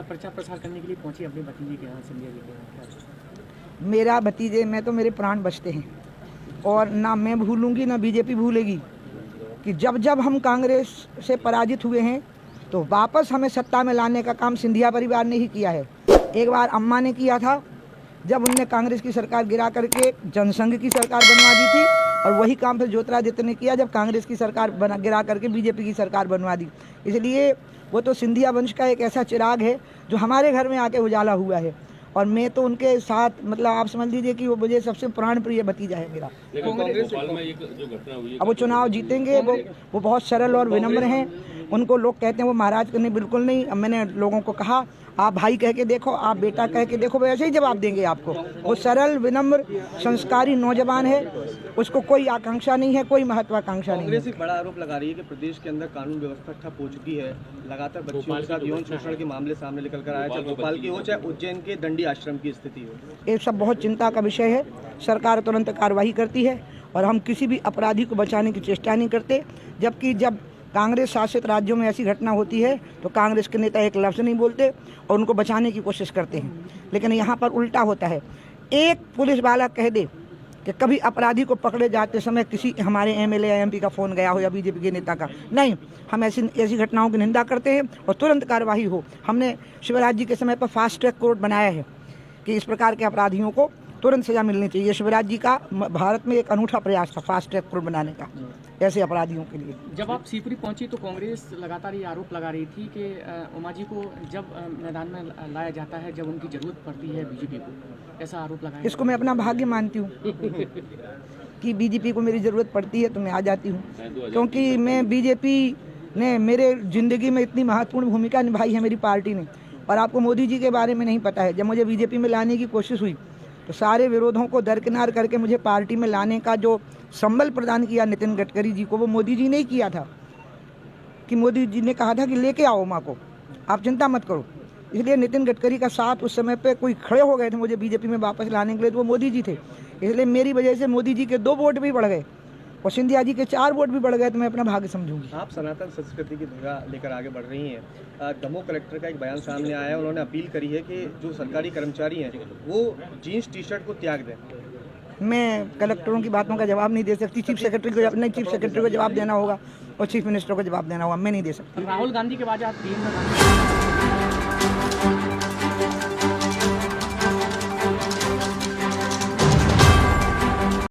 प्रचार प्रसार करने के लिए पहुंची अपने भतीजे के यहाँ, सिंधिया जी के यहाँ? मेरा भतीजे में तो मेरे प्राण बचते हैं और ना मैं भूलूंगी ना बीजेपी भूलेगी कि जब जब हम कांग्रेस से पराजित हुए हैं तो वापस हमें सत्ता में लाने का काम सिंधिया परिवार ने ही किया है। एक बार अम्मा ने किया था जब उनने कांग्रेस की सरकार गिरा करके जनसंघ की सरकार बनवा दी थी, और वही काम फिर ज्योतिरादित्य ने किया जब कांग्रेस की सरकार गिरा करके बीजेपी की सरकार बनवा दी। इसलिए वो तो सिंधिया वंश का एक ऐसा चिराग है जो हमारे घर में आके उजाला हुआ है, और मैं तो उनके साथ, मतलब आप समझ लीजिए कि वो मुझे सबसे प्राण प्रिय भतीजा है मेरा। अब वो चुनाव जीतेंगे, वो बहुत सरल और विनम्र हैं। उनको लोग कहते हैं वो महाराज करने, बिल्कुल नहीं। अब मैंने लोगों को कहा आप भाई कह के देखो, आप बेटा कह के देखो, वो ऐसे ही जवाब देंगे आपको। वो सरल, विनम्र, संस्कारी नौजवान है, उसको कोई आकांक्षा नहीं है, कोई महत्वाकांक्षा नहीं है। कांग्रेस एक बड़ा आरोप लगा रही है कि प्रदेश के अंदर कानून व्यवस्था ठप हो चुकी है। लगातार बच्चियों के साथ यौन शोषण के मामले सामने निकल कर आया, चाहे भोपाल की हो चाहे उज्जैन के दंडी आश्रम की स्थिति हो। ये सब बहुत चिंता का विषय है। सरकार तुरंत कार्रवाई करती है और हम किसी भी अपराधी को बचाने की चेष्टा नहीं करते। जबकि जब कांग्रेस शासित राज्यों में ऐसी घटना होती है तो कांग्रेस के नेता एक लफ्ज़ नहीं बोलते और उनको बचाने की कोशिश करते हैं। लेकिन यहाँ पर उल्टा होता है। एक पुलिस वाला कह दे कि कभी अपराधी को पकड़े जाते समय किसी हमारे एमएलए या एमपी का फ़ोन गया हो या बीजेपी के नेता का, नहीं, हम ऐसी घटनाओं की निंदा करते हैं और तुरंत कार्रवाई हो। हमने शिवराज जी के समय पर फास्ट ट्रैक कोर्ट बनाया है कि इस प्रकार के अपराधियों को तुरंत सजा मिलनी चाहिए। शिवराज जी का भारत में एक अनूठा प्रयास था फास्ट ट्रैक कोर्ट बनाने का ऐसे अपराधियों के लिए। जब आप शिवपुरी पहुंची तो कांग्रेस लगातार ये आरोप लगा रही थी कि उमा जी को जब मैदान में लाया जाता है जब उनकी जरूरत पड़ती है बीजेपी को, ऐसा आरोप लगाया। इसको मैं अपना भाग्य मानती हूँ कि बीजेपी को मेरी ज़रूरत पड़ती है तो मैं आ जाती हूँ, क्योंकि मैं बीजेपी ने मेरे ज़िंदगी में इतनी महत्वपूर्ण भूमिका निभाई है मेरी पार्टी ने। और आपको मोदी जी के बारे में नहीं पता है, जब मुझे बीजेपी में लाने की कोशिश हुई तो सारे विरोधों को दरकिनार करके मुझे पार्टी में लाने का जो संबल प्रदान किया नितिन गडकरी जी को, वो मोदी जी ने ही किया था। कि मोदी जी ने कहा था कि लेके आओ उमा को, आप चिंता मत करो। इसलिए नितिन गडकरी का साथ उस समय पे कोई खड़े हो गए थे मुझे बीजेपी में वापस लाने के लिए, तो वो मोदी जी थे। इसलिए मेरी वजह से मोदी जी के 2 वोट भी बढ़ गए और सिंधिया जी के 4 वोट भी बढ़ गए, तो मैं अपना भाग्य समझूंगी। आप सनातन संस्कृति की धुरा लेकर आगे बढ़ रही हैं। दमोह कलेक्टर का एक बयान सामने आया है, उन्होंने अपील करी है कि जो सरकारी कर्मचारी हैं वो जीन्स टी शर्ट को त्याग दें। मैं कलेक्टरों की बातों का जवाब नहीं दे सकती। चीफ सेक्रेटरी को जवाब देना होगा और चीफ मिनिस्टर को जवाब देना होगा, मैं नहीं दे सकती। राहुल गांधी के बाद आप